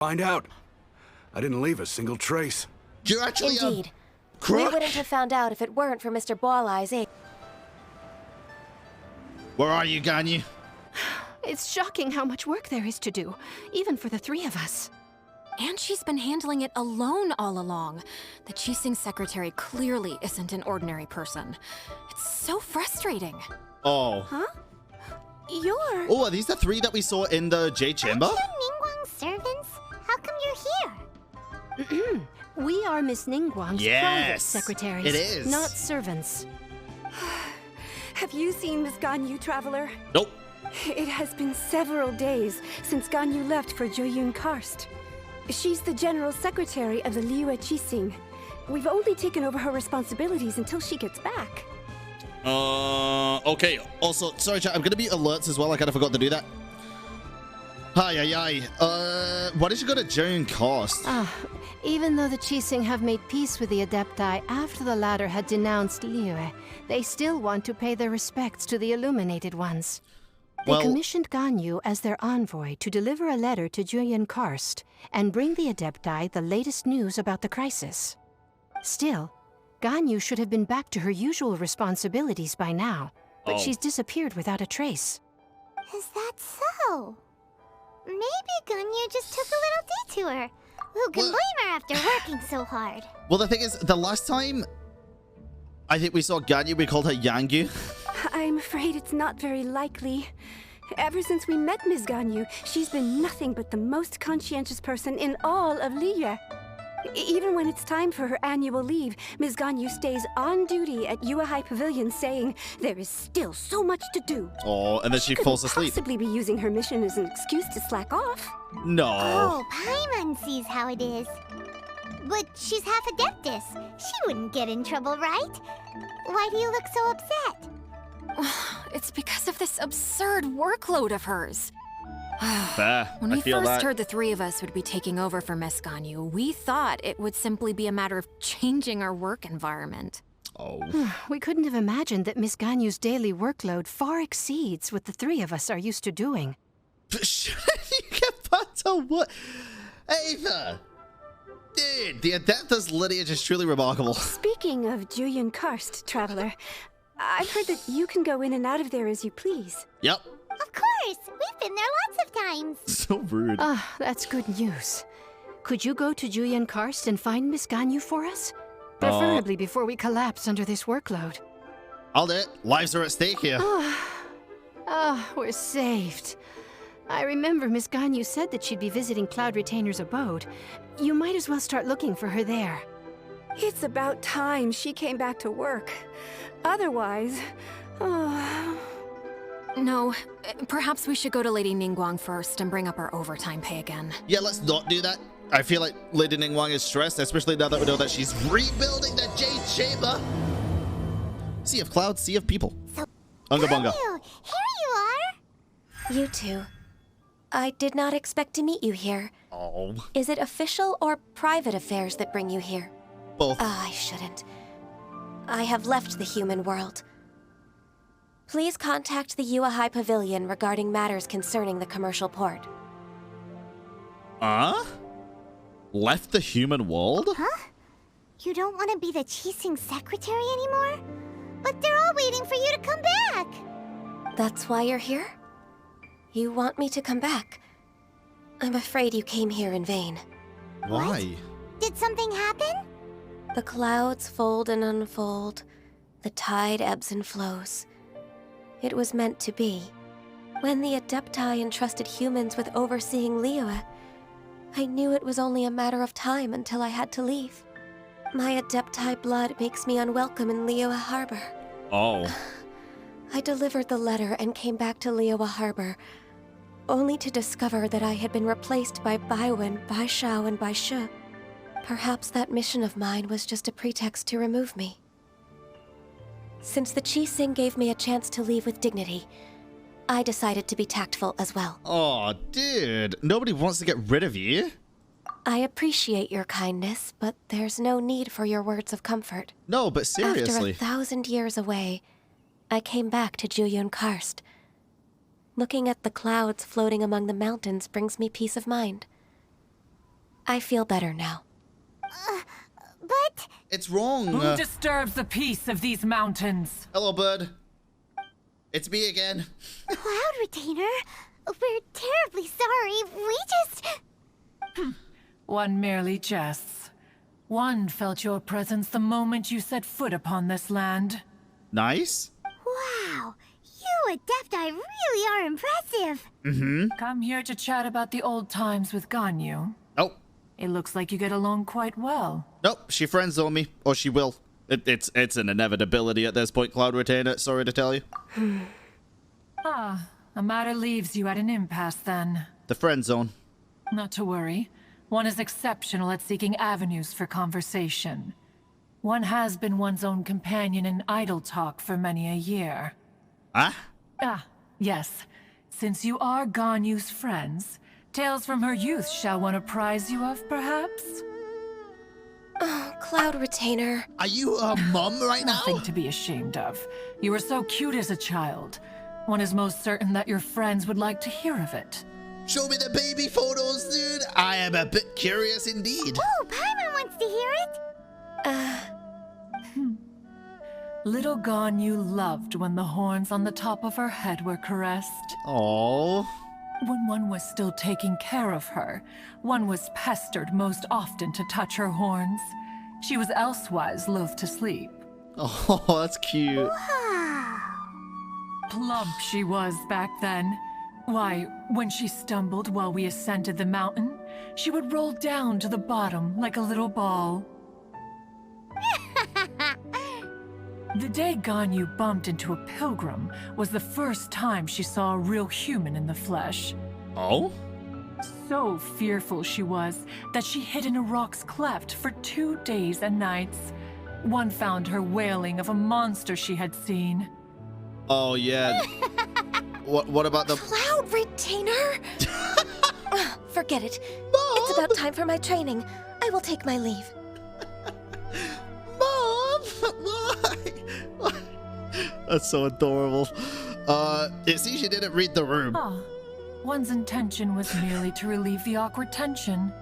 Find out. I didn't leave a single trace. Do you actually Indeed. We wouldn't have found out if it weren't for Mr. Ball-Eye's aid. Where are you, Ganyu? It's shocking how much work there is to do, even for the three of us. And she's been handling it alone all along. The Qixing secretary clearly isn't an ordinary person. It's so frustrating. Oh. Huh? You're... Oh, are these the three that we saw in the Jade Chamber? Aren't you Ningguang's servants? How come you're here? We are Miss Ningguang's private secretaries. It is. Not servants. Have you seen Miss Ganyu, Traveler? Nope. It has been several days since Ganyu left for Jueyun Karst. She's the general secretary of the Liyue Qixing. We've only taken over her responsibilities until she gets back. Okay. Also, sorry, chat, I'm gonna be alerts as well. I kind of forgot to do that. Why did you go to Jueyun Karst? Even though the Qixing have made peace with the Adepti after the latter had denounced Liyue, they still want to pay their respects to the Illuminated Ones. They commissioned Ganyu as their envoy to deliver a letter to Jueyun Karst and bring the Adepti the latest news about the crisis. Still, Ganyu should have been back to her usual responsibilities by now, but she's disappeared without a trace. Is that so? Maybe Ganyu just took a little detour. Who can blame her after working so hard? Well, the thing is, the last time I think we saw Ganyu, we called her Yangyu. I'm afraid it's not very likely. Ever since we met Ms. Ganyu, she's been nothing but the most conscientious person in all of Liyue. Even when it's time for her annual leave, Ms. Ganyu stays on duty at Yue High Pavilion saying there is still so much to do. Oh, and then she falls asleep. She couldn't possibly be using her mission as an excuse to slack off. No. Oh, Paimon sees how it is. But she's half Adeptus. She wouldn't get in trouble, right? Why do you look so upset? It's because of this absurd workload of hers. Fair. When I we feel first that. heard the three of us would be taking over for Miss Ganyu, we thought it would simply be a matter of changing our work environment. Oh. We couldn't have imagined that Miss Ganyu's daily workload far exceeds what the three of us are used to doing. Shouldn't you get back to what? Ava! Dude, the Adeptus lineage is truly remarkable. Speaking of Jueyun Karst, Traveler, I've heard that you can go in and out of there as you please. Yep. Of course! We've been there lots of times! So rude. That's good news. Could you go to Jueyun Karst and find Miss Ganyu for us? Preferably before we collapse under this workload. I'll do it. Lives are at stake here. We're saved. I remember Miss Ganyu said that she'd be visiting Cloud Retainer's abode. You might as well start looking for her there. It's about time she came back to work. Otherwise... No, perhaps we should go to Lady Ningguang first and bring up our overtime pay again. Yeah, let's not do that. I feel like Lady Ningguang is stressed, especially now that we know that she's rebuilding the Jade Chamber. Sea of clouds, sea of people. So, Unga bunga. Ganyu, here you are! You two. I did not expect to meet you here. Oh. Is it official or private affairs that bring you here? Both. I shouldn't. I have left the human world. Please contact the Yue High Pavilion regarding matters concerning the commercial port. Left the human world? Huh? You don't want to be the Qixing secretary anymore? But they're all waiting for you to come back! That's why you're here? You want me to come back? I'm afraid you came here in vain. Why? Did something happen? The clouds fold and unfold. The tide ebbs and flows. It was meant to be. When the Adepti entrusted humans with overseeing Liyue, I knew it was only a matter of time until I had to leave. My Adepti blood makes me unwelcome in Liyue Harbor. Oh. I delivered the letter and came back to Liyue Harbor, only to discover that I had been replaced by Baiwen, Baishao, and Baishu. Perhaps that mission of mine was just a pretext to remove me. Since the Qixing gave me a chance to leave with dignity, I decided to be tactful as well. Oh, dude. Nobody wants to get rid of you. I appreciate your kindness, but there's no need for your words of comfort. No, but seriously. After 1,000 years away, I came back to Jueyun Karst. Looking at the clouds floating among the mountains brings me peace of mind. I feel better now. But It's wrong. Who disturbs the peace of these mountains? Hello, bird. It's me again. Cloud Retainer, we're terribly sorry. We just... One merely jests. One felt your presence the moment you set foot upon this land. Nice. Wow, you Adepti really are impressive. Come here to chat about the old times with Ganyu. Oh. It looks like you get along quite well. Nope, she friend zoned me. Or she will. It's an inevitability at this point, Cloud Retainer. Sorry to tell you. A matter leaves you at an impasse then. The friend zone. Not to worry. One is exceptional at seeking avenues for conversation. One has been one's own companion in idle talk for many a year. Huh? Ah, yes. Since you are Ganyu's friends, tales from her youth shall one apprise you of, perhaps? Oh, Cloud Retainer. Are you a mum right now? Nothing to be ashamed of. You were so cute as a child. One is most certain that your friends would like to hear of it. Show me the baby photos, dude. I am a bit curious indeed. Oh, Paimon wants to hear it. Little Ganyu loved when the horns on the top of her head were caressed. Oh. When one was still taking care of her, one was pestered most often to touch her horns. She was elsewise loath to sleep. Oh, that's cute. Wow. Plump she was back then. Why, when she stumbled while we ascended the mountain, she would roll down to the bottom like a little ball. The day Ganyu bumped into a pilgrim was the first time she saw a real human in the flesh. Oh? So fearful she was that she hid in a rock's cleft for 2 days and nights. One found her wailing of a monster she had seen. Oh, yeah. What about the... Cloud Retainer? Forget it. It's about time for my training. I will take my leave. Mom! Why? That's so adorable. It seems you didn't read the room. Ah, one's intention was merely to relieve the awkward tension.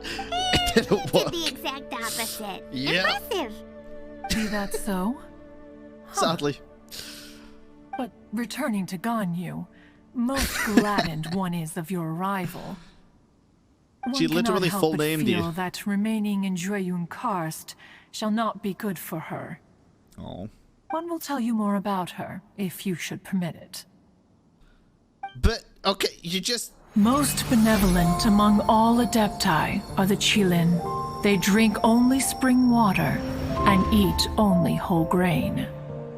It didn't Did work. the exact opposite. Yeah. Impressive. Be that so? Sadly. But returning to Ganyu, most gladdened one is of your arrival. She One literally cannot help full but named feel you. that remaining in Jueyun Karst shall not be good for her. Oh. One will tell you more about her, if you should permit it. But, okay, you just... Most benevolent among all Adepti are the Qilin. They drink only spring water and eat only whole grain.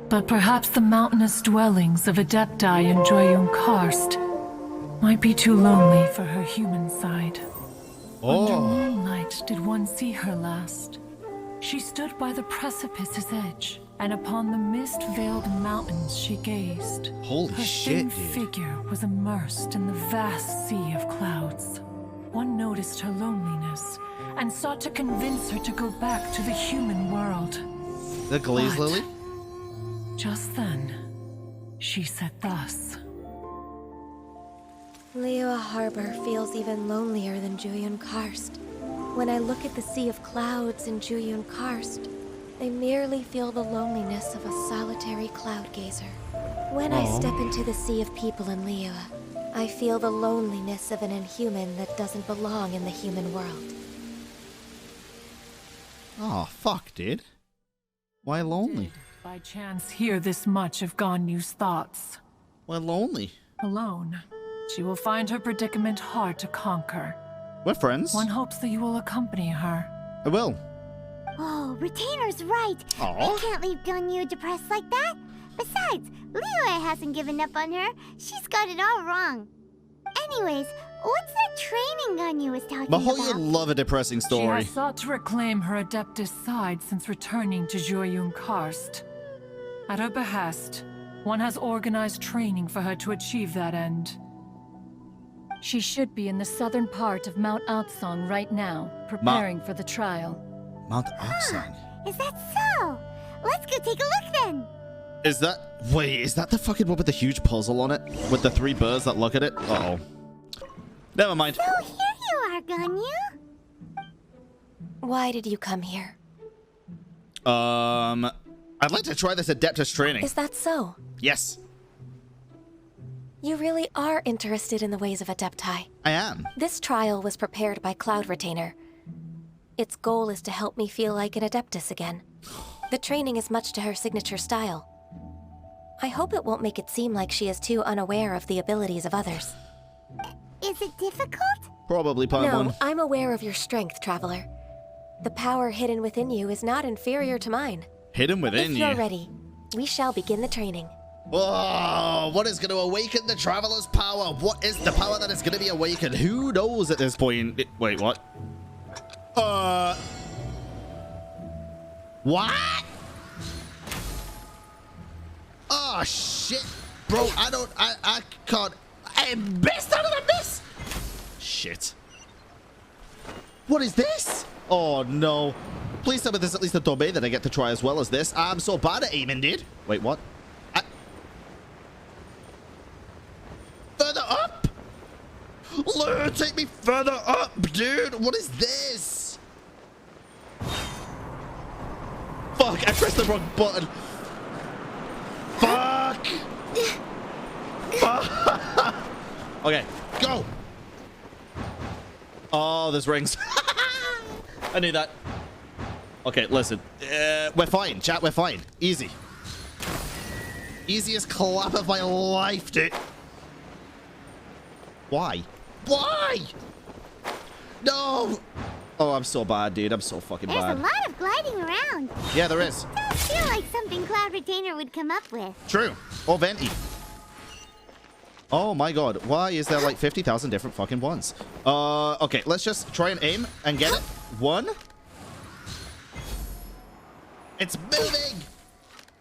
But perhaps the mountainous dwellings of Adepti in Jueyun Karst might be too lonely for her human side. Under moonlight did one see her last. She stood by the precipice's edge, and upon the mist-veiled mountains she gazed. Holy Her shit, thin dude. figure was immersed in the vast sea of clouds. One noticed her loneliness, and sought to convince her to go back to the human world. The glaze What? lily? Just then, she said thus. Liyue Harbor feels even lonelier than Jueyun Karst. When I look at the sea of clouds in Jueyun Karst, I merely feel the loneliness of a solitary cloud gazer. When I step into the sea of people in Liyue, I feel the loneliness of an inhuman that doesn't belong in the human world. Oh, fuck, dude. Why lonely? By chance hear this much of Ganyu's thoughts. Why lonely? Alone, she will find her predicament hard to conquer. We're friends. One hopes that you will accompany her. I will. Oh, Retainer's right. Aw. I can't leave Ganyu depressed like that. Besides, Liyue hasn't given up on her. She's got it all wrong. Anyways, what's that training Ganyu was talking Mahou, you about? love a depressing She story. has sought to reclaim her Adeptus side since returning to Jueyun Karst. At her behest, one has organized training for her to achieve that end. She should be in the southern part of Mount Aotsong right now, preparing for the trial. Mount Oxide. Is that so? Let's go take a look then. Is that... Wait, is that the fucking one with the huge puzzle on it? With the 3 birds that look at it? Uh-oh. Never mind. So here you are, Ganyu. Why did you come here? I'd like to try this Adeptus training. Is that so? Yes, You really are interested in the ways of Adepti. I am. This trial was prepared by Cloud Retainer. Its goal is to help me feel like an Adeptus again. The training is much to her signature style. I hope it won't make it seem like she is too unaware of the abilities of others. Is it difficult? Probably Paimon. No, I'm aware of your strength, Traveler. The power hidden within you is not inferior to mine. Hidden within If you. you're ready, we shall begin the training. Oh, what is going to awaken the Traveler's power? What is the power that is going to be awakened? Who knows at this point? Wait, what? What? Oh, shit. Bro, I can't. I missed out of the miss. Shit. What is this? Oh, no. Please tell me there's at least a domain that I get to try as well as this. I'm so bad at aiming, dude. Wait, what? Further up? Lord, take me further up, dude. What is this? Fuck, I pressed the wrong button. Fuck. Fuck. Okay, go. Oh, there's rings. I knew that. Okay, listen. We're fine, chat. We're fine. Easy. Easiest clap of my life, dude. Why? Why? No. Oh, I'm so bad, dude. I'm so fucking There's bad. a lot of gliding around. Yeah, there is. Does feel like something Cloud Retainer would come up with. True. Oh, Venti. Oh my god. Why is there like 50,000 different fucking ones? Okay, let's just try and aim and get it. One. It's moving.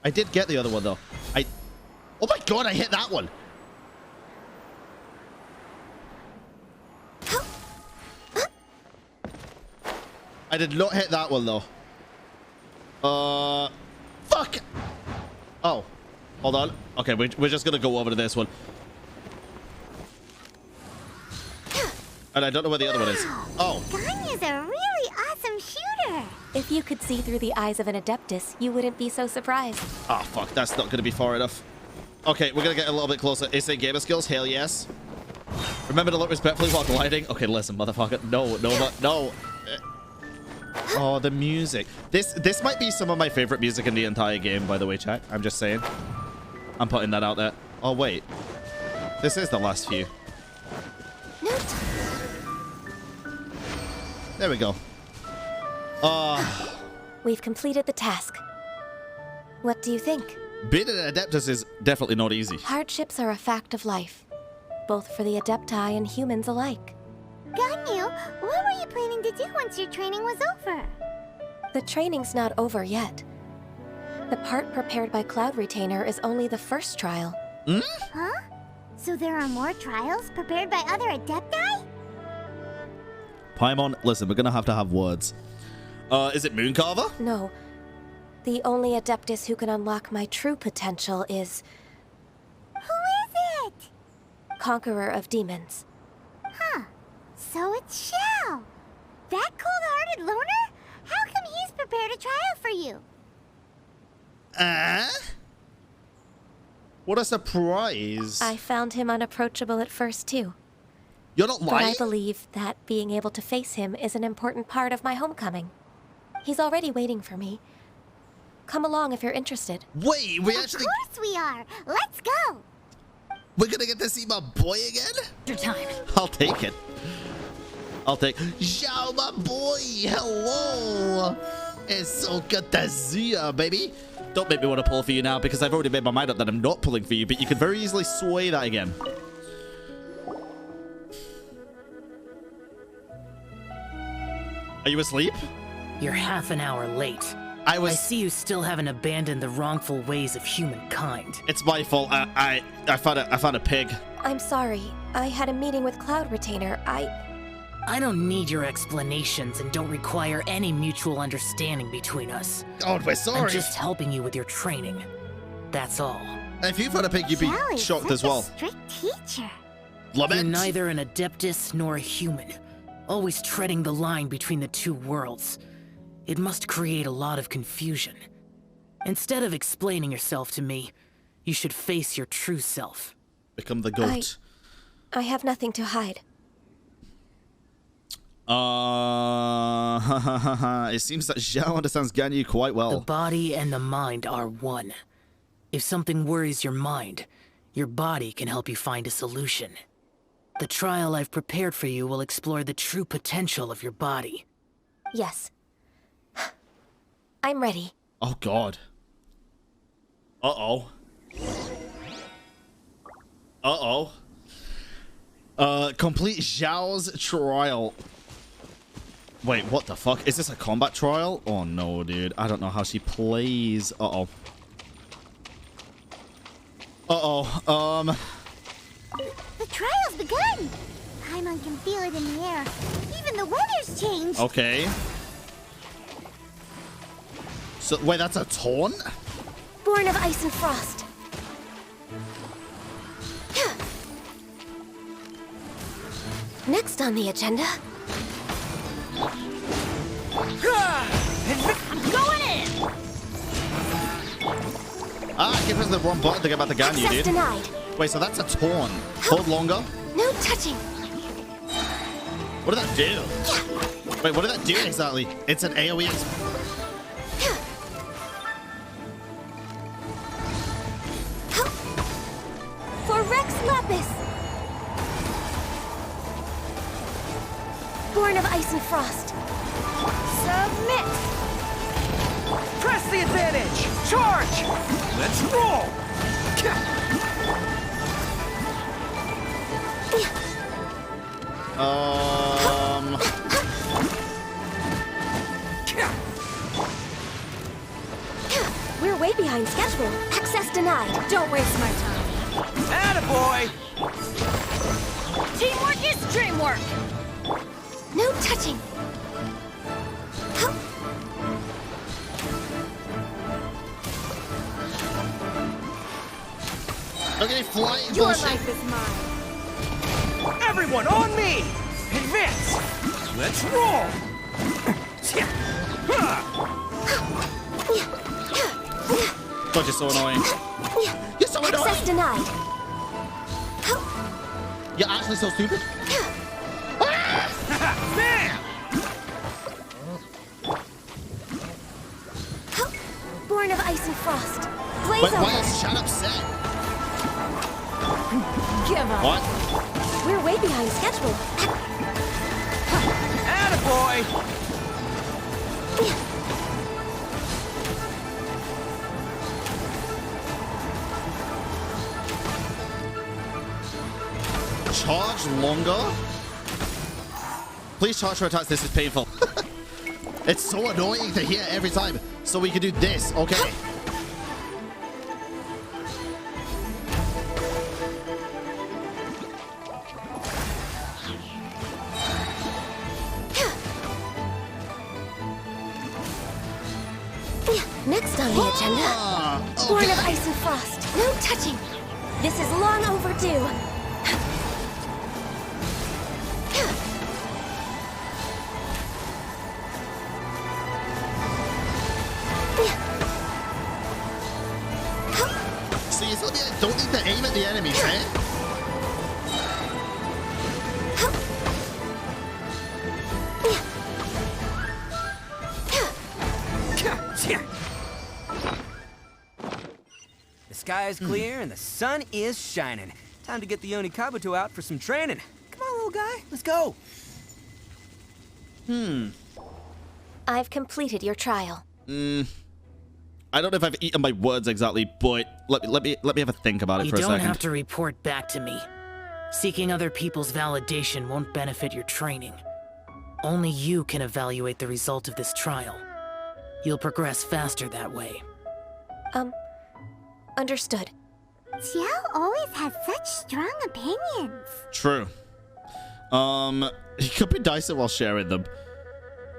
I did get the other one though. Oh my god, I hit that one. I did not hit that one though. Fuck. Oh, hold on. Okay, we're just gonna go over to this one. And I don't know where the other one is. Oh. Ganyu's a really awesome shooter. If you could see through the eyes of an Adeptus, you wouldn't be so surprised. Oh, fuck. That's not going to be far enough. Okay, we're going to get a little bit closer. Is it gamer skills? Hell yes. Remember to look respectfully while gliding. Okay, listen, motherfucker. No. Oh, the music. This might be some of my favorite music in the entire game, by the way, chat. I'm just saying. I'm putting that out there. Oh, wait. This is the last few. There we go. We've completed the task. What do you think? Being an Adeptus is definitely not easy. Hardships are a fact of life, both for the Adepti and humans alike. Ganyu, what were you planning to do once your training was over? The training's not over yet. The part prepared by Cloud Retainer is only the first trial. Huh? So there are more trials prepared by other Adepti? Paimon, listen, we're going to have words. Is it Mooncarver? No. The only Adeptus who can unlock my true potential is... Who is it? Conqueror of Demons. Huh. So it's Xiao. That cold-hearted loner? How come he's prepared a trial for you? What a surprise. I found him unapproachable at first, too. You're not lying? But I believe that being able to face him is an important part of my homecoming. He's already waiting for me. Come along if you're interested. Wait, Of course we are. Let's go. We're gonna get to see my boy again? Your time. I'll take it. Xiao, my boy. Hello. It's so good to see you, baby. Don't make me want to pull for you now because I've already made my mind up that I'm not pulling for you, but you can very easily sway that again. Are you asleep? You're half an hour late. I see you still haven't abandoned the wrongful ways of humankind. It's my fault. I found a pig. I'm sorry. I had a meeting with Cloud Retainer. I don't need your explanations and don't require any mutual understanding between us. God, we're sorry. I'm just helping you with your training. That's all. If you found a pig, you'd be Xiao is shocked such as well. a strict teacher. Lament. You're neither an Adeptus nor a human. Always treading the line between the two worlds. it must create a lot of confusion. Instead of explaining yourself to me, you should face your true self. Become the goat. I have nothing to hide. It seems that Xiao understands Ganyu quite well. The body and the mind are one. If something worries your mind, your body can help you find a solution. The trial I've prepared for you will explore the true potential of your body. Yes. I'm ready. Oh, God. Uh-oh. Uh-oh. Complete Xiao's trial. Wait, what the fuck? Is this a combat trial? Oh, no, dude. I don't know how she plays. Uh-oh. Uh-oh. The trial's begun! Paimon can feel it in the air. Even the weather's changed! Okay. So, wait, that's a taunt? Born of ice and frost. Next on the agenda... I'm going in! Ah, I keep pressing the wrong button to get back to Ganyu, Access dude. denied. Wait, so that's a taunt. Hold longer. No touching. What did that do? Wait, what did that do exactly? It's an AoE. For Rex Lapis. Born of ice and frost. Submit. Press the advantage! Charge! Let's roll! We're way behind schedule. Access denied. Don't waste my time. Attaboy! Teamwork is dreamwork! No touching. Okay, flying Your bullshit. life is mine. Everyone on me! Advance! Let's roll! God, you're so annoying. You're so annoying. Access denied. You're actually so stupid. Bam! Born of ice and frost. Blaze Wait, why over. is Chan upset? Give up. What? We're way behind schedule. Attaboy! Charge longer? Please charge her attacks. This is painful. It's so annoying to hear every time. So we can do this. Okay. Next on the agenda. Born of ice and frost. No touching. This is long overdue. So you told me I don't need to aim at the enemies, eh? The sky is clear and the sun is shining. Time to get the Onikabuto out for some training. Come on, little guy. Let's go. I've completed your trial. I don't know if I've eaten my words exactly, but let me have a think about it for a You second. don't have to report back to me. Seeking other people's validation won't benefit your training. Only you can evaluate the result of this trial. You'll progress faster that way. Understood. Xiao always has such strong opinions. True. He could be dicing while sharing them.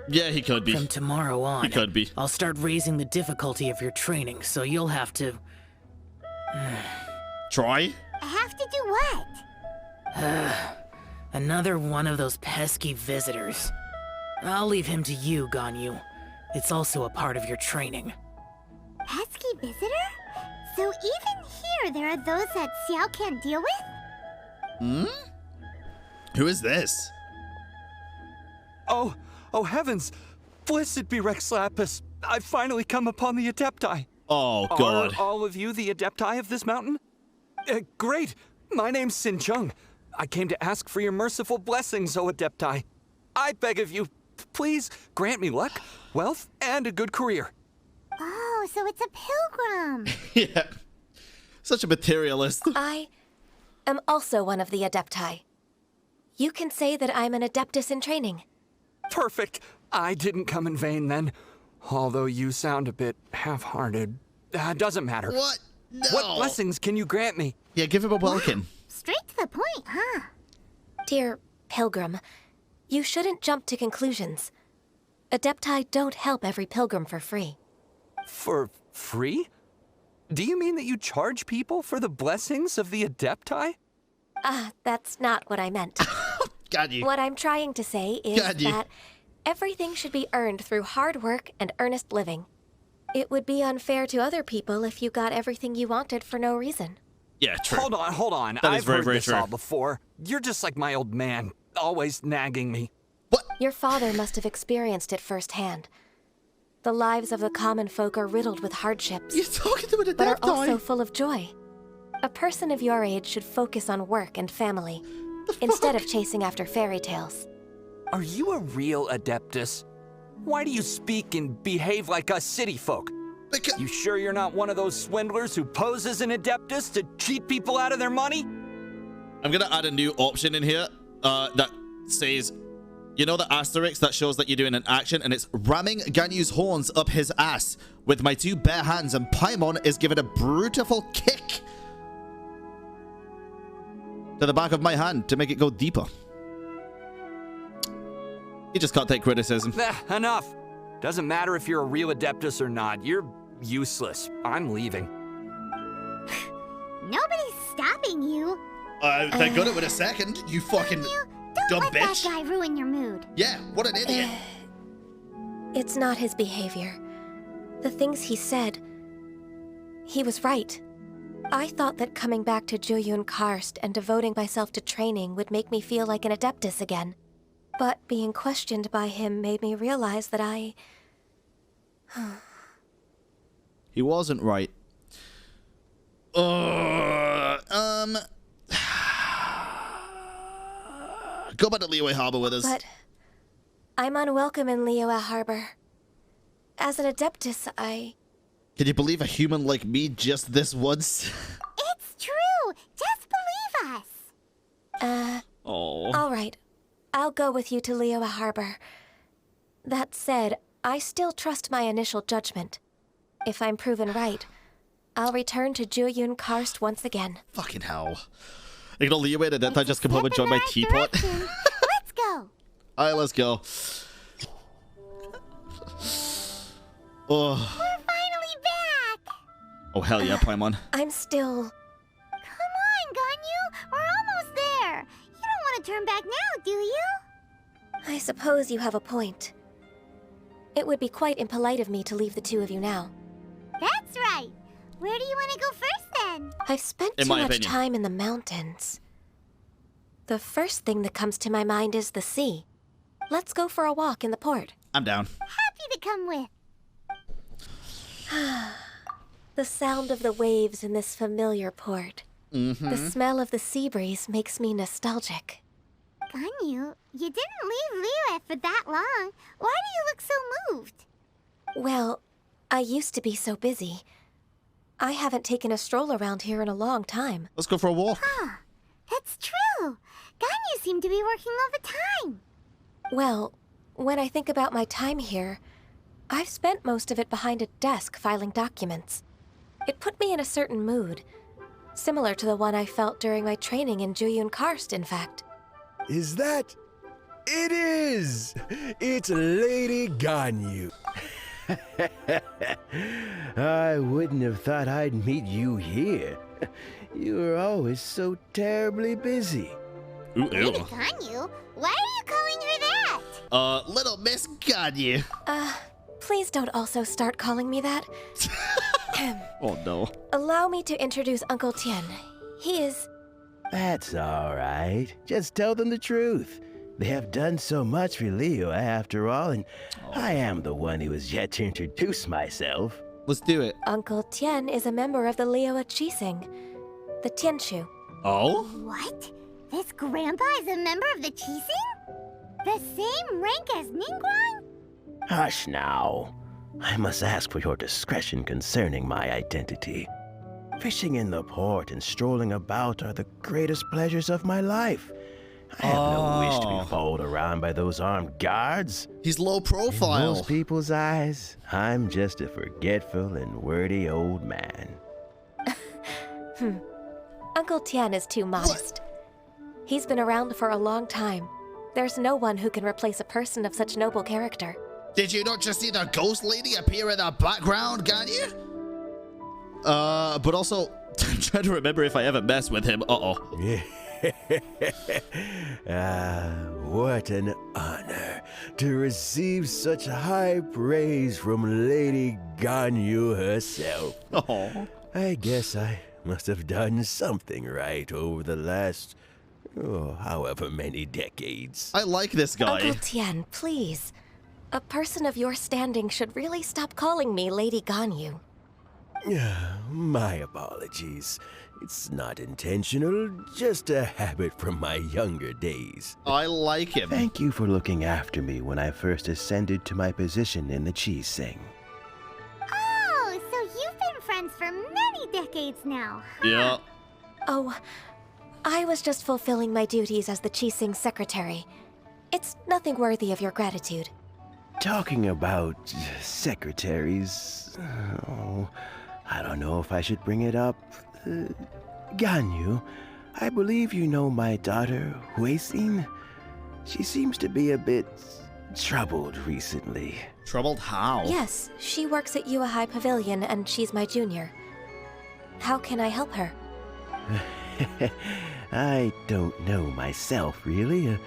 Yeah, he could be. From tomorrow on, He could be. I'll start raising the difficulty of your training, so you'll have to... Try? I have to do what? Another one of those pesky visitors. I'll leave him to you, Ganyu. It's also a part of your training. Pesky visitor? So even here there are those that Xiao can't deal with? Who is this? Oh heavens! Blessed be Rex Lapis. I've finally come upon the Adepti. Oh, God. Are all of you the Adepti of this mountain? Great! My name's Sin Chung. I came to ask for your merciful blessings, O Adepti. I beg of you, please grant me luck, wealth, and a good career. Oh, so it's a pilgrim. Yeah. Such a materialist. I am also one of the Adepti. You can say that I'm an Adeptus in training. Perfect. I didn't come in vain then. Although you sound a bit half-hearted. Doesn't matter. What? No. What blessings can you grant me? Yeah, give him a welcome. Straight to the point, huh? Dear Pilgrim, you shouldn't jump to conclusions. Adepti don't help every pilgrim for free. For free? Do you mean that you charge people for the blessings of the Adepti? That's not what I meant. God, you. What I'm trying to say is God, you. that everything should be earned through hard work and earnest living. It would be unfair to other people if you got everything you wanted for no reason. Yeah, true. Hold on. That is I've very, heard very this true. all before. You're just like my old man, always nagging me. What? Your father must have experienced it firsthand. The lives of the common folk are riddled with hardships, You're talking to an Adepti. but are also full of joy. A person of your age should focus on work and family, instead of chasing after fairy tales. Are you a real Adeptus? Why do you speak and behave like us city folk? You sure you're not one of those swindlers who pose as an Adeptus to cheat people out of their money? I'm gonna add a new option in here that says, you know the asterisk that shows that you're doing an action, and it's ramming Ganyu's horns up his ass with my two bare hands, and Paimon is giving a brutal kick to the back of my hand to make it go deeper. You just can't take criticism. Enough. Doesn't matter if you're a real Adeptus or not. You're useless. I'm leaving. Nobody's stopping you. They got it with a second, you fucking Don't dumb let bitch. that guy ruin your mood. Yeah, what an idiot. It's not his behavior. The things he said, he was right. I thought that coming back to Jueyun Karst and devoting myself to training would make me feel like an Adeptus again. But being questioned by him made me realize that He wasn't right. Go back to Liyue Harbor with us. But I'm unwelcome in Liyue Harbor. As an Adeptus, Can you believe a human like me just this once? It's true. Just believe us. Oh. All right. I'll go with you to Liyue Harbor. That said, I still trust my initial judgment. If I'm proven right, I'll return to Jueyun Karst once again. Fucking hell. Ignore Liyue and then I just come home and join my teapot. Let's go. Alright, let's go. Oh. We're finally back. Oh, hell yeah, Paimon. I'm still... Come on, Ganyu. We're almost there. You don't want to turn back now, do you? I suppose you have a point. It would be quite impolite of me to leave the two of you now. That's right. Where do you want to go first, then? I've spent In too my much opinion. time in the mountains. The first thing that comes to my mind is the sea. Let's go for a walk in the port. I'm down. Happy to come with. The sound of the waves in this familiar port. The smell of the sea breeze makes me nostalgic. Ganyu, you didn't leave Liyue for that long. Why do you look so moved? Well, I used to be so busy. I haven't taken a stroll around here in a long time. Let's go for a walk. Huh. That's true. Ganyu seemed to be working all the time. Well, when I think about my time here, I've spent most of it behind a desk filing documents. It put me in a certain mood, similar to the one I felt during my training in Jueyun Karst, in fact. Is that? It is! It's Lady Ganyu. I wouldn't have thought I'd meet you here. You were always so terribly busy. Ooh, Lady ew. Ganyu? Why are you calling her that? Little Miss Ganyu. Please don't also start calling me that. Oh no. Allow me to introduce Uncle Tien. He is... That's all right. Just tell them the truth. They have done so much for Leo after all, and I am the one who has yet to introduce myself. Let's do it. Uncle Tien is a member of the Liyue Qixing, the Tianchu. Oh? What? This grandpa is a member of the Qixing? The same rank as Ningguang? Hush now. I must ask for your discretion concerning my identity. Fishing in the port and strolling about are the greatest pleasures of my life. I have no wish to be followed around by those armed guards. He's low profile. In most people's eyes, I'm just a forgetful and wordy old man. Uncle Tien is too modest. He's been around for a long time. There's no one who can replace a person of such noble character. Did you not just see the ghost lady appear in the background, Ganyu? But also, I'm trying to remember if I ever messed with him. What an honor to receive such high praise from Lady Ganyu herself. Oh. I guess I must have done something right over the last, however many decades. I like this guy. Uncle Tien, please. A person of your standing should really stop calling me Lady Ganyu. My apologies. It's not intentional, just a habit from my younger days. I like him. Thank you for looking after me when I first ascended to my position in the Qixing. Oh, so you've been friends for many decades now, huh? Yeah. Oh, I was just fulfilling my duties as the Qixing secretary. It's nothing worthy of your gratitude. Talking about secretaries, I don't know if I should bring it up. Ganyu, I believe you know my daughter, Huixin. She seems to be a bit troubled recently. Troubled how? Yes, she works at Yue High Pavilion and she's my junior. How can I help her? I don't know myself, really.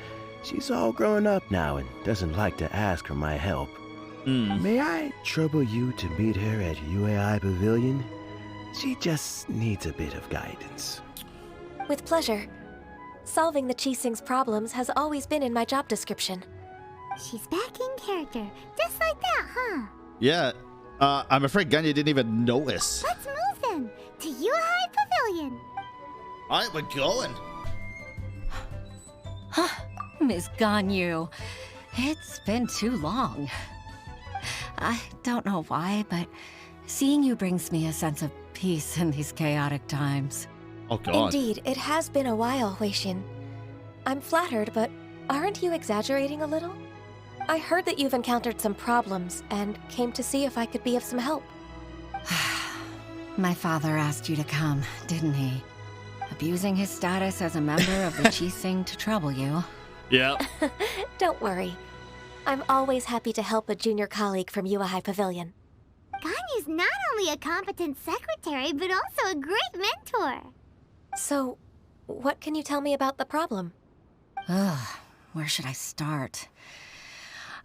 She's all grown up now and doesn't like to ask for my help. May I trouble you to meet her at Yue High Pavilion? She just needs a bit of guidance. With pleasure. Solving the Qixing's problems has always been in my job description. She's back in character, just like that, huh? Yeah. I'm afraid Ganyu didn't even notice. Let's move then, to Yue High Pavilion. Alright, we're going. Miss Ganyu, it's been too long. I don't know why, but seeing you brings me a sense of peace in these chaotic times. Oh god. Indeed, it has been a while, Huixin. I'm flattered, but aren't you exaggerating a little? I heard that you've encountered some problems and came to see if I could be of some help. My father asked you to come, didn't he? Abusing his status as a member of the Qixing to trouble you. Yeah. Don't worry. I'm always happy to help a junior colleague from Yue High Pavilion. Ganyu's not only a competent secretary, but also a great mentor. So, what can you tell me about the problem? Where should I start?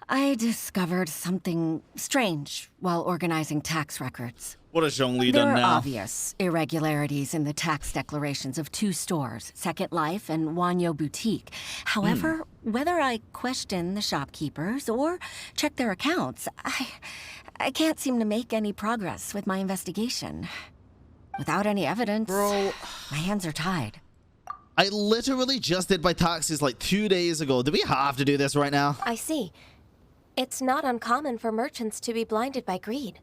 I discovered something strange while organizing tax records. What has Zhongli There done are now? obvious irregularities in the tax declarations of 2 stores, Second Life and Wanyo Boutique. However, whether I question the shopkeepers or check their accounts, I can't seem to make any progress with my investigation. Without any evidence, Bro, my hands are tied. I literally just did my taxes like 2 days ago. Do we have to do this right now? I see. It's not uncommon for merchants to be blinded by greed.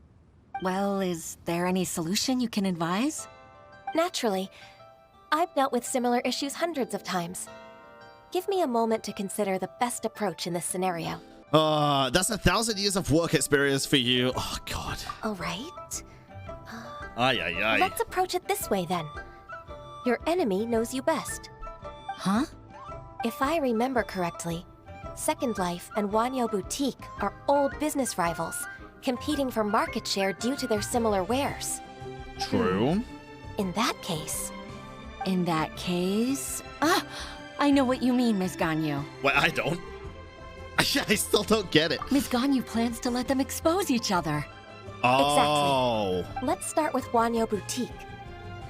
Well, is there any solution you can advise? Naturally. I've dealt with similar issues hundreds of times. Give me a moment to consider the best approach in this scenario. That's 1,000 years of work experience for you. Oh, God. All right. Ay. Let's approach it this way, then. Your enemy knows you best. Huh? If I remember correctly, Second Life and Wanyo Boutique are old business rivals, competing for market share due to their similar wares. True. In that case... I know what you mean, Miss Ganyu. Well, I don't. I still don't get it. Miss Ganyu plans to let them expose each other. Oh. Exactly. Let's start with Wanyo Boutique.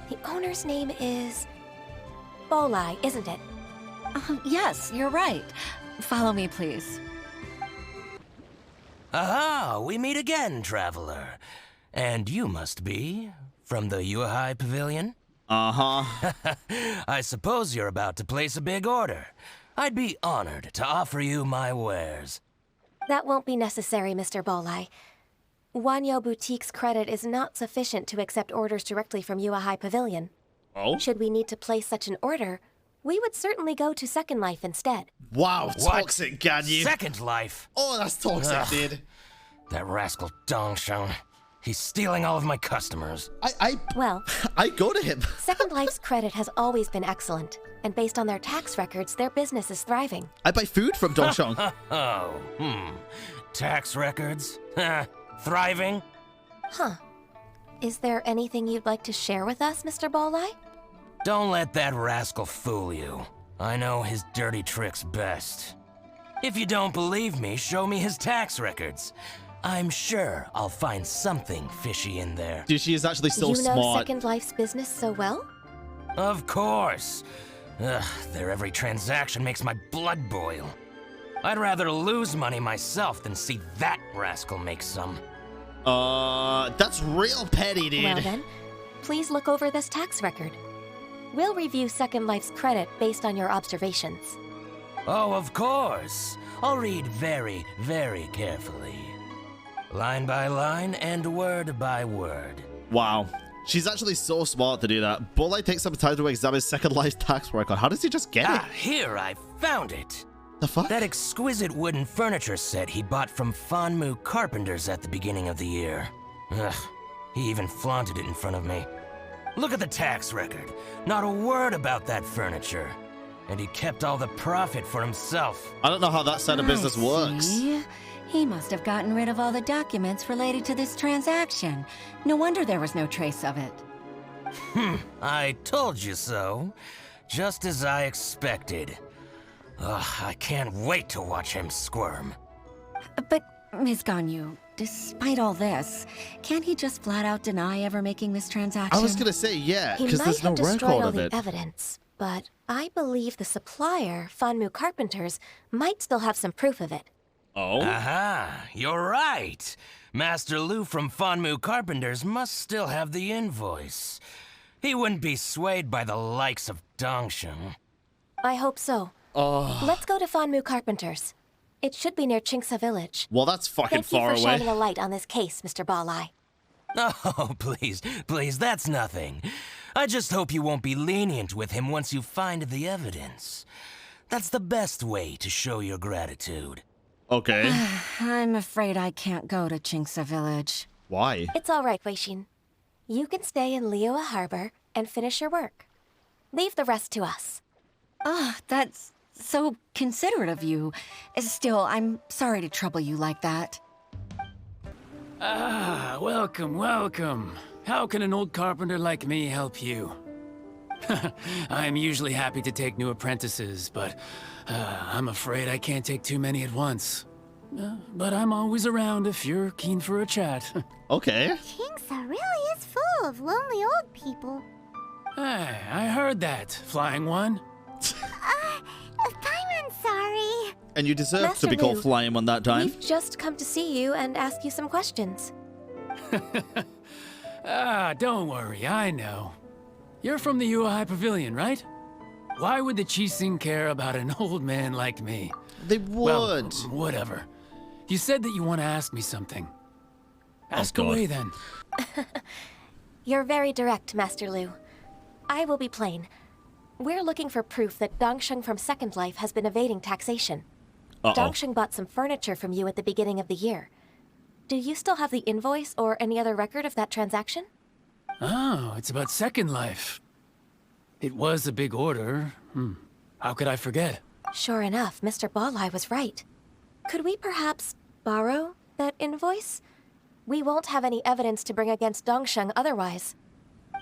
The owner's name is Bolai, isn't it? Yes, you're right. Follow me, please. Aha, we meet again, traveler. And you must be from the Yuhai Pavilion? Uh-huh. I suppose you're about to place a big order. I'd be honored to offer you my wares. That won't be necessary, Mr. Bolai. Wanyo Boutique's credit is not sufficient to accept orders directly from Yuhai Pavilion. Oh? Should we need to place such an order, we would certainly go to Second Life instead. Wow, toxic, Ganyu. Second Life? Oh, that's toxic, dude. That rascal Dongsheng. He's stealing all of my customers. Well, I go to him. Second Life's credit has always been excellent, and based on their tax records, their business is thriving. I buy food from Dongsheng. Tax records? Thriving? Huh. Is there anything you'd like to share with us, Mr. Bolai? Don't let that rascal fool you. I know his dirty tricks best. If you don't believe me, show me his tax records. I'm sure I'll find something fishy in there. Dude, she is actually so smart. You know smart. Second Life's business so well? Of course. Their every transaction makes my blood boil. I'd rather lose money myself than see that rascal make some. That's real petty, dude. Well then, please look over this tax record. We'll review Second Life's credit based on your observations. Oh, of course. I'll read very, very carefully. Line by line and word by word. Wow. She's actually so smart to do that. Bolai takes some time to examine Second Life's tax record. How does he just get it? Here, I found it. The fuck? That exquisite wooden furniture set he bought from Fanmu Carpenters at the beginning of the year. Ugh, he even flaunted it in front of me. Look at the tax record. Not a word about that furniture. And he kept all the profit for himself. I don't know how that side of business works. See? He must have gotten rid of all the documents related to this transaction. No wonder there was no trace of it. I told you so. Just as I expected. Ugh, I can't wait to watch him squirm. But, Ms. Ganyu, despite all this, can't he just flat out deny ever making this transaction? I was gonna say, yeah, because there's no He might have destroyed record all of the it. evidence, but I believe the supplier, Fanmu Carpenters, might still have some proof of it. Oh? Aha, you're right. Master Lu from Fanmu Carpenters must still have the invoice. He wouldn't be swayed by the likes of Dongsheng. I hope so. Oh. Let's go to Fanmu Carpenters. It should be near Chingsa Village. Well, that's fucking far Thank you for away. shining a light on this case, Mr. Bolai. Oh, please, that's nothing. I just hope you won't be lenient with him once you find the evidence. That's the best way to show your gratitude. Okay. I'm afraid I can't go to Chingsa Village. Why? It's all right, Wei-Shin. You can stay in Liyue Harbor and finish your work. Leave the rest to us. Ah, that's so considerate of you. Still, I'm sorry to trouble you like that. Ah, welcome, welcome. How can an old carpenter like me help you? I'm usually happy to take new apprentices, but I'm afraid I can't take too many at once. But I'm always around if you're keen for a chat. Okay. Chingsa really is full of lonely old people. Hey, I heard that, Flying One. I'm sorry. And you deserve Master to be called Lu, Flying One that time. We've just come to see you and ask you some questions. Don't worry, I know. You're from the Yuhai Pavilion, right? Why would the Qixing care about an old man like me? They would. Well, whatever. You said that you want to ask me something. Ask away, then. You're very direct, Master Lu. I will be plain. We're looking for proof that Dongsheng from Second Life has been evading taxation. Dongsheng bought some furniture from you at the beginning of the year. Do you still have the invoice or any other record of that transaction? Oh, it's about Second Life. It was a big order. How could I forget? Sure enough, Mr. Bolai was right. Could we perhaps borrow that invoice? We won't have any evidence to bring against Dongsheng otherwise.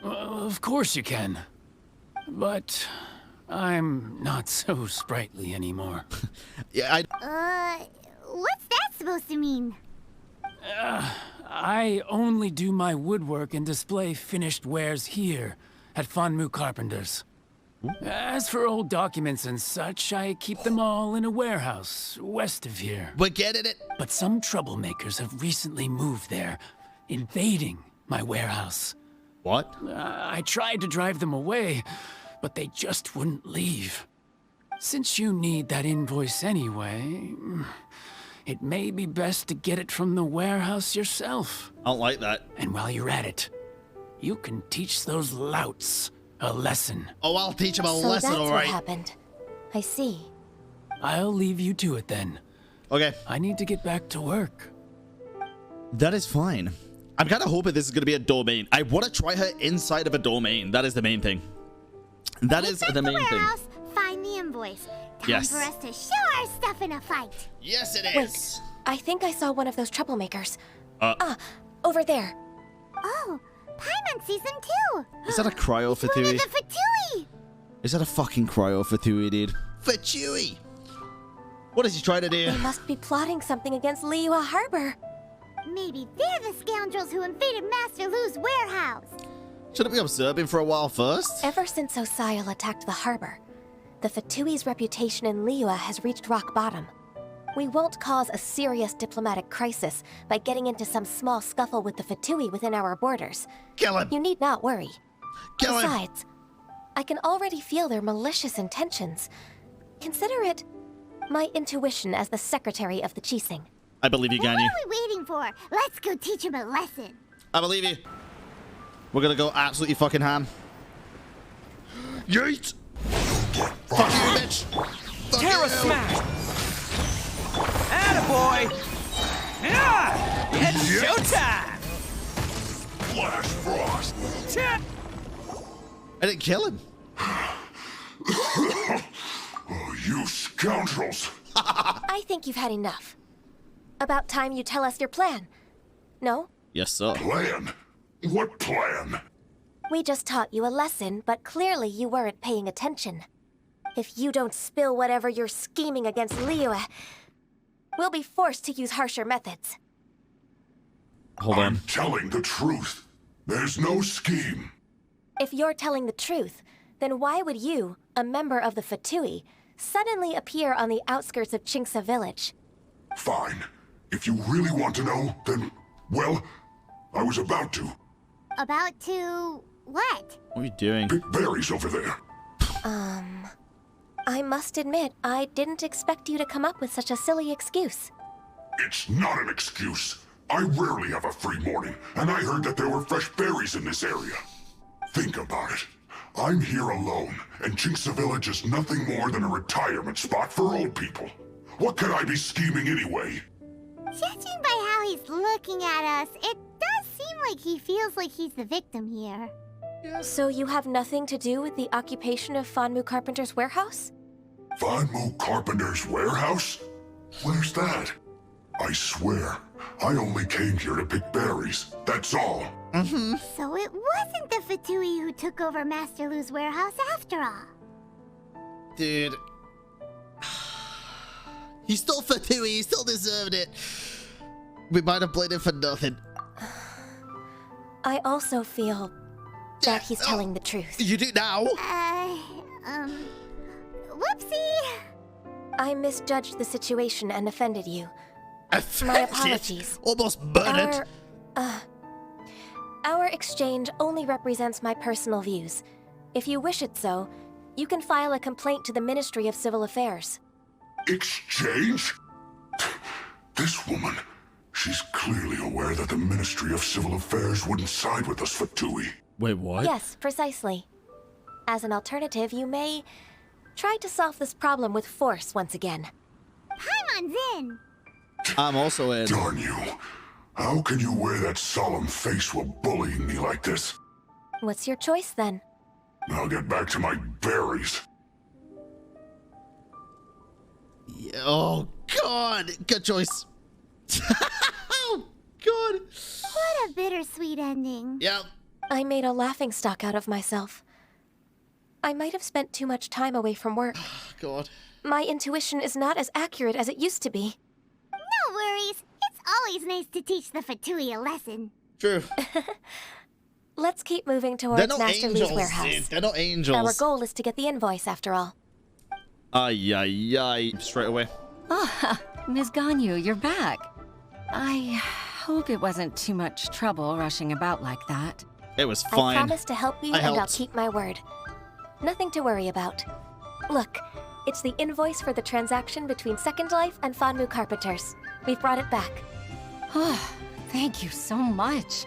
Of course you can. But I'm not so sprightly anymore. Yeah, What's that supposed to mean? I only do my woodwork and display finished wares here at Fanmu Carpenter's. As for old documents and such, I keep them all in a warehouse west of here. We're getting it. But some troublemakers have recently moved there, invading my warehouse. What? I tried to drive them away, but they just wouldn't leave. Since you need that invoice anyway, it may be best to get it from the warehouse yourself. I don't like that. And while you're at it, you can teach those louts a lesson. Oh, I'll teach them a lesson, all right. So that's what happened. I see. I'll leave you to it then. Okay. I need to get back to work. That is fine. I'm kind of hoping this is going to be a domain. I want to try her inside of a domain. That is the main thing. That is the main thing. Find the invoice. Time Yes. for us to show our stuff in a fight. Yes, it is. Wait, I think I saw one of those troublemakers. Over there. Oh, Paimon sees them too. Is that a cryo One Fatui? of the Fatui. Is that a fucking cryo Fatui, dude? Fatui! What is he trying to do? They must be plotting something against Liyue Harbor. Maybe they're the scoundrels who invaded Master Lu's warehouse. Shouldn't we observe him for a while first? Ever since Osial attacked the harbor, the Fatui's reputation in Liyue has reached rock bottom. We won't cause a serious diplomatic crisis by getting into some small scuffle with the Fatui within our borders. Kill him! You need not worry. Kill him! Besides, I can already feel their malicious intentions. Consider it my intuition as the secretary of the Qixing. I believe you, What Ganyu. are we waiting for? Let's go teach him a lesson. I believe you. We're gonna go absolutely fucking ham. Yeet! Fuck you, bitch! Fuck Terra you. smash! Attaboy! Yeah! It's showtime! Flash Frost! I didn't kill him. Oh, you scoundrels! I think you've had enough. About time you tell us your plan. No? Yes, sir. Plan? What plan? We just taught you a lesson, but clearly you weren't paying attention. If you don't spill whatever you're scheming against Liyue, we'll be forced to use harsher methods. Hold on. I'm telling the truth. There's no scheme. If you're telling the truth, then why would you, a member of the Fatui, suddenly appear on the outskirts of Qingce village? Fine. If you really want to know, then, well, I was about to. About to what? What are you doing? Pick berries over there. I must admit, I didn't expect you to come up with such a silly excuse. It's not an excuse. I rarely have a free morning, and I heard that there were fresh berries in this area. Think about it. I'm here alone, and Qingce Village is nothing more than a retirement spot for old people. What could I be scheming anyway? Judging by how he's looking at us, it does seem like he feels like he's the victim here. So you have nothing to do with the occupation of Fanmu Carpenter's warehouse? Fanmu Carpenter's warehouse? Where's that? I swear, I only came here to pick berries, that's all. So it wasn't the Fatui who took over Master Lu's warehouse after all. Dude. He still Fatui, he still deserved it. We might have played him for nothing. I also feel that he's telling the truth. You do now? Whoopsie! I misjudged the situation and offended you. My apologies. Almost burned it. Our exchange only represents my personal views. If you wish it so, you can file a complaint to the Ministry of Civil Affairs. Exchange? This woman, she's clearly aware that the Ministry of Civil Affairs wouldn't side with us, Fatui. Wait, what? Yes, precisely. As an alternative, you may try to solve this problem with force once again. Paimon's in! I'm also in. Darn you. How can you wear that solemn face while bullying me like this? What's your choice then? I'll get back to my berries. Oh, God. Good choice. Oh, God. What a bittersweet ending. Yep. I made a laughingstock out of myself. I might have spent too much time away from work. God. My intuition is not as accurate as it used to be. No worries. It's always nice to teach the Fatui a lesson. True. Let's keep moving towards They're not Master Lee's angels, warehouse. Sid. They're not angels. Our goal is to get the invoice, after all. Ay, ay, ay. Straight away. Ah, Ms. Ganyu, you're back. I hope it wasn't too much trouble rushing about like that. It was fine. I promise to help you, I and I'll helped. keep my word. Nothing to worry about. Look, it's the invoice for the transaction between Second Life and Fanmu Carpenters. We've brought it back. Oh, thank you so much.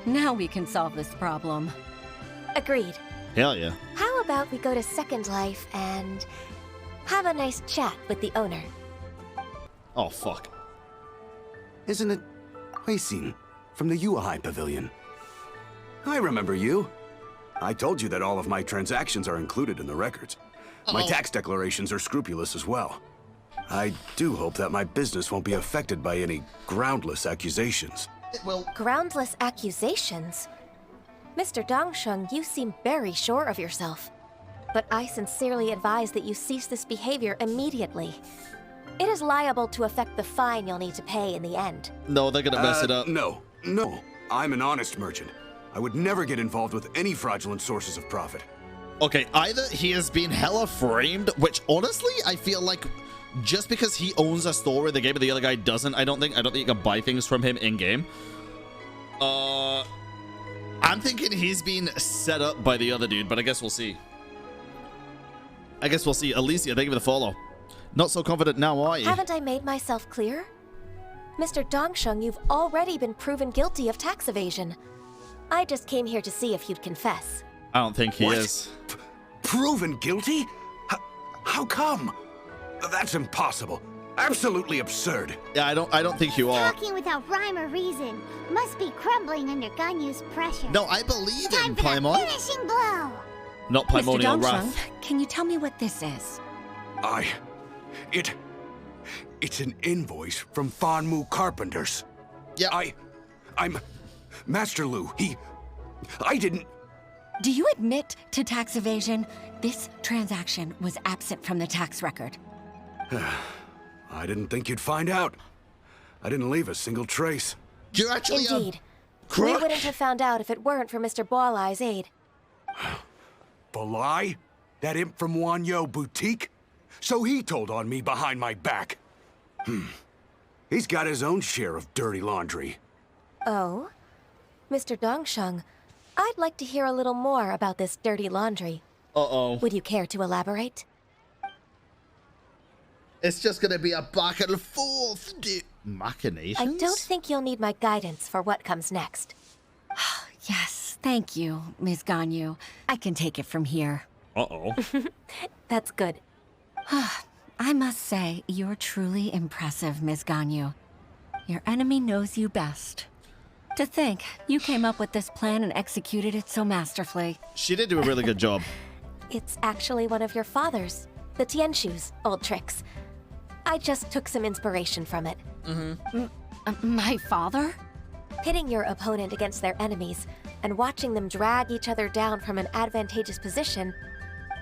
Now we can solve this problem. Agreed. Hell yeah. How about we go to Second Life and have a nice chat with the owner? Oh, fuck. Isn't it Huixin from the Yuehai Pavilion? I remember you. I told you that all of my transactions are included in the records. My tax declarations are scrupulous as well. I do hope that my business won't be affected by any groundless accusations. Well, groundless accusations? Mr. Dongsheng, you seem very sure of yourself. But I sincerely advise that you cease this behavior immediately. It is liable to affect the fine you'll need to pay in the end. No, they're gonna mess it up. No. I'm an honest merchant. I would never get involved with any fraudulent sources of profit. Okay, either he has been hella framed, which honestly, I feel like just because he owns a store in the game and the other guy doesn't, I don't think you can buy things from him in-game. I'm thinking he's been set up by the other dude, but I guess we'll see. Alicia, thank you for the follow. Not so confident now, are you? Haven't I made myself clear? Mr. Dongsheng, you've already been proven guilty of tax evasion. I just came here to see if you'd confess. I don't think he is. Proven guilty? How come? That's impossible. Absolutely absurd. Yeah, I don't think you are. Talking without rhyme or reason. Must be crumbling under Ganyu's pressure. No, I believe Time in for the Paimon. finishing blow. Not Mr. Paimonial Dongsheng, Wrath. can you tell me what this is? It's an invoice from Fanmu Carpenters. Yeah. I'm Master Lu. I didn't... Do you admit to tax evasion? This transaction was absent from the tax record. I didn't think you'd find out. I didn't leave a single trace. You're actually Indeed. We wouldn't have found out if it weren't for Mr. Boalai's aid. Balai? That imp from Wanyo Boutique? So he told on me behind my back. He's got his own share of dirty laundry. Oh? Mr. Dongsheng, I'd like to hear a little more about this dirty laundry. Uh-oh. Would you care to elaborate? It's just gonna be a back and forth, machinations? I don't think you'll need my guidance for what comes next. Yes, thank you, Ms. Ganyu. I can take it from here. Uh-oh. That's good. I must say, you're truly impressive, Ms. Ganyu. Your enemy knows you best. To think, you came up with this plan and executed it so masterfully. She did do a really good job. It's actually one of your father's, the Tianshu's, old tricks. I just took some inspiration from it. My father? Pitting your opponent against their enemies and watching them drag each other down from an advantageous position,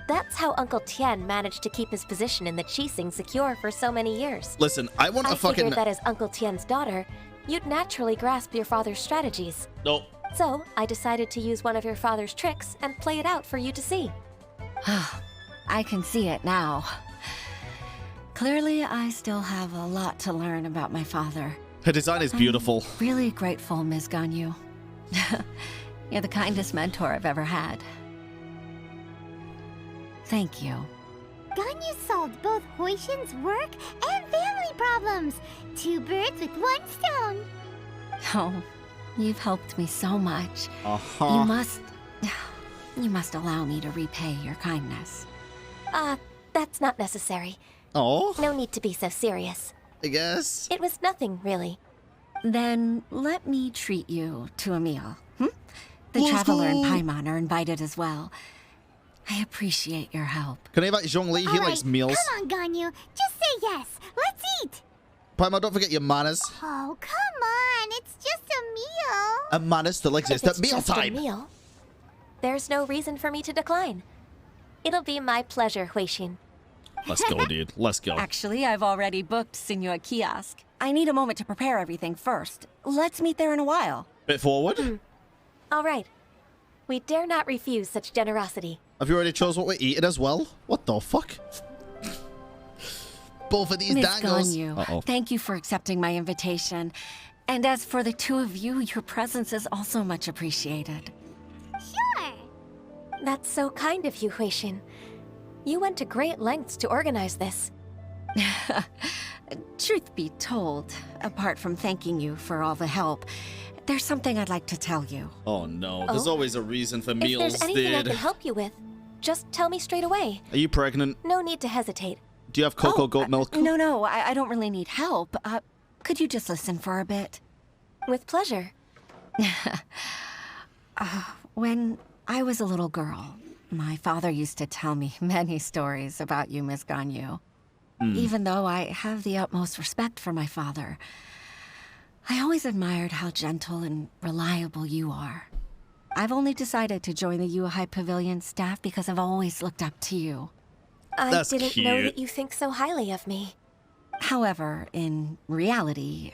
that's how Uncle Tien managed to keep his position in the Qixing secure for so many years. Listen, I want a I fucking... figured that as Uncle Tien's daughter, you'd naturally grasp your father's strategies. Nope. So, I decided to use one of your father's tricks and play it out for you to see. I can see it now. Clearly, I still have a lot to learn about my father. Her design is beautiful. I'm really grateful, Ms. Ganyu. You're the kindest mentor I've ever had. Thank you. Ganyu solved both Huixin's work and family problems. 2 birds with 1 stone. Oh, you've helped me so much. Uh-huh. You must allow me to repay your kindness. That's not necessary. Oh? No need to be so serious. I guess. It was nothing, really. Then let me treat you to a meal. The Traveler and Paimon are invited as well. I appreciate your help. Can I invite Zhongli? He likes meals. Come on, Ganyu. Just say yes. Let's eat. Paimon, don't forget your manners. Oh, come on. It's just a meal. And manners still exist If at it's just a mealtime. meal, there's no reason for me to decline. It'll be my pleasure, Huixin. Let's go, dude. Let's go. Actually, I've already booked Senor Kiosk. I need a moment to prepare everything first. Let's meet there in a while. Bit forward. All right. We dare not refuse such generosity. Have you already chose what we're eating as well? What the fuck? Both of these Miss dangles. Ganyu, thank you for accepting my invitation. And as for the two of you, your presence is also much appreciated. Sure. That's so kind of you, Huixin. You went to great lengths to organize this. Truth be told, apart from thanking you for all the help, there's something I'd like to tell you. Oh no, there's always a reason for meals, If there's anything I dude. can help you with, just tell me straight away. Are you pregnant? No need to hesitate. Do you have cocoa goat milk? No, I don't really need help. Could you just listen for a bit? With pleasure. When I was a little girl, my father used to tell me many stories about you, Miss Ganyu. Even though I have the utmost respect for my father, I always admired how gentle and reliable you are. I've only decided to join the Yuhai Pavilion staff because I've always looked up to you. I didn't know that you think so highly of me. However, in reality,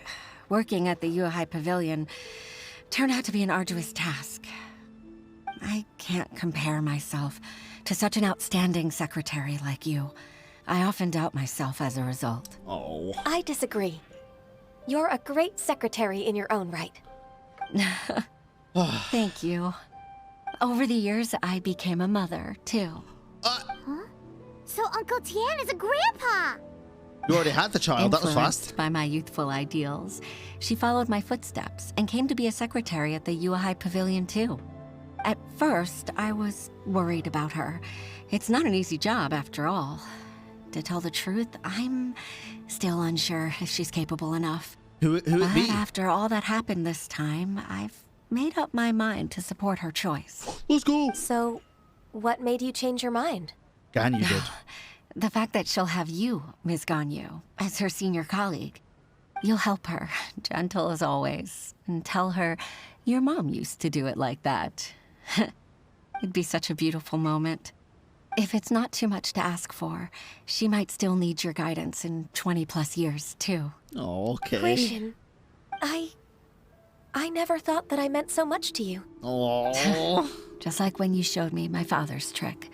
working at the Yuhai Pavilion turned out to be an arduous task. I can't compare myself to such an outstanding secretary like you. I often doubt myself as a result. Oh. I disagree. You're a great secretary in your own right. Thank you. Over the years, I became a mother, too. So Uncle Tian is a grandpa! You already had the child. That was Influenced fast. by my youthful ideals, she followed my footsteps and came to be a secretary at the Yuhai Pavilion, too. At first, I was worried about her. It's not an easy job, after all. To tell the truth, I'm still unsure if she's capable enough. Who it But be? after all that happened this time, I've made up my mind to support her choice. Let's go. So, what made you change your mind? Ganyu did. The fact that she'll have you, Ms. Ganyu, as her senior colleague. You'll help her, gentle as always, and tell her your mom used to do it like that. It'd be such a beautiful moment. If it's not too much to ask for, she might still need your guidance in 20+ years, too. Oh, okay. Huixin, I never thought that I meant so much to you. Oh. Just like when you showed me my father's trick.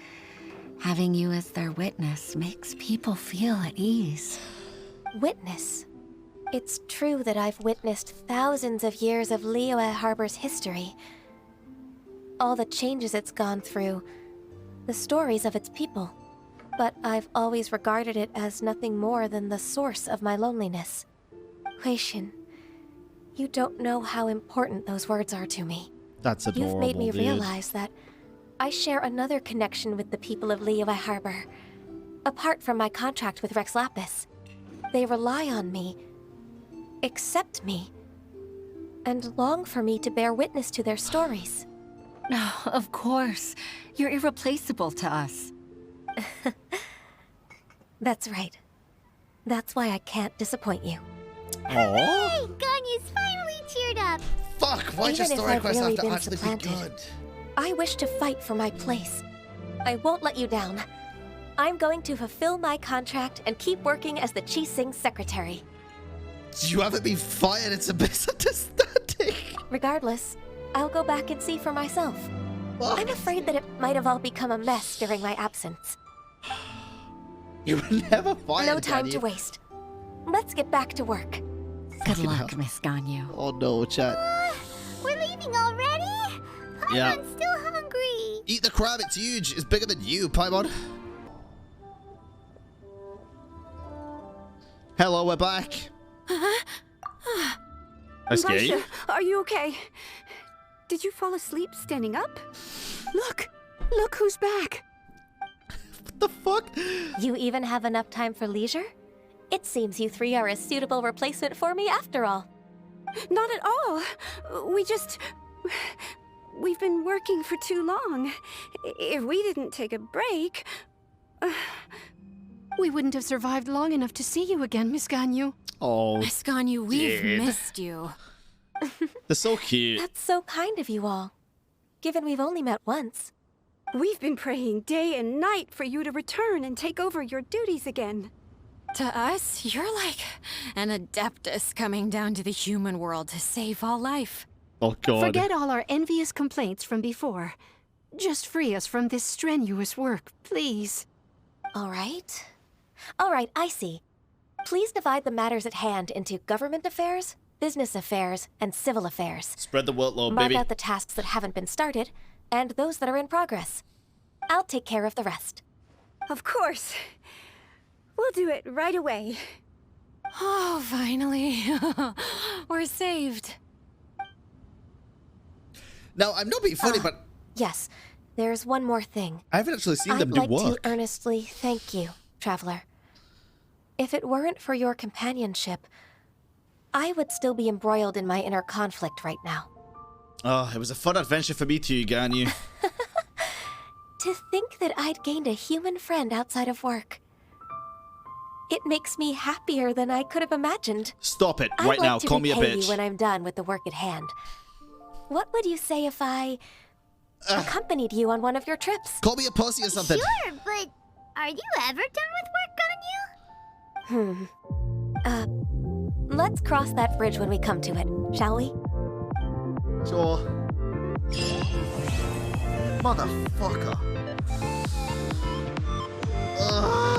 Having you as their witness makes people feel at ease. Witness. It's true that I've witnessed thousands of years of Liyue Harbor's history. All the changes it's gone through, the stories of its people. But I've always regarded it as nothing more than the source of my loneliness. Huixin, you don't know how important those words are to me. That's adorable, You've made me dude. realize that I share another connection with the people of Liyue Harbor. Apart from my contract with Rex Lapis, they rely on me, accept me, and long for me to bear witness to their stories. No, of course. You're irreplaceable to us. That's right. That's why I can't disappoint you. Hey, Ganyu's finally cheered up! Fuck, why Even just if story I've quests really have to been actually be supplanted, good? I wish to fight for my place. I won't let you down. I'm going to fulfill my contract and keep working as the Qixing secretary. You haven't been fired, it's a misunderstanding. Regardless, I'll go back and see for myself. What? I'm afraid that it might have all become a mess during my absence. You were never fired, No time Ganyu. to waste. Let's get back to work. Good luck, Miss Ganyu. Oh no, chat. We're leaving already? Yeah. I'm still hungry. Eat the crab, it's huge. It's bigger than you, Paimon. Hello, we're back. Escape? Baisha, are you okay? Did you fall asleep standing up? Look who's back. What the fuck? You even have enough time for leisure? It seems you three are a suitable replacement for me after all. Not at all. We've been working for too long. If we didn't take a break... We wouldn't have survived long enough to see you again, Miss Ganyu. Oh, Miss Ganyu, we've dude. missed you. They're so cute. That's so kind of you all. Given we've only met once. We've been praying day and night for you to return and take over your duties again. To us, you're like an adeptus coming down to the human world to save all life. Oh, God. Forget all our envious complaints from before. Just free us from this strenuous work, please. All right. All right, I see. Please divide the matters at hand into government affairs, business affairs, and civil affairs. Spread the workload, Mark baby. out the tasks that haven't been started, and those that are in progress. I'll take care of the rest. Of course. We'll do it right away. Oh, finally. We're saved. Now, I'm not being funny, but... Yes, there's one more thing. I haven't actually seen them I'd do like work. to earnestly thank you, Traveler. If it weren't for your companionship, I would still be embroiled in my inner conflict right now. Oh, it was a fun adventure for me too, Ganyu. To think that I'd gained a human friend outside of work. It makes me happier than I could have imagined. Stop it right now. Call me a I'd like to repay bitch. you when I'm done with the work at hand. What would you say if I accompanied you on one of your trips? Call me a pussy or something. Sure, but are you ever done with work, Ganyu? Let's cross that bridge when we come to it, shall we? Sure. Motherfucker. Ugh.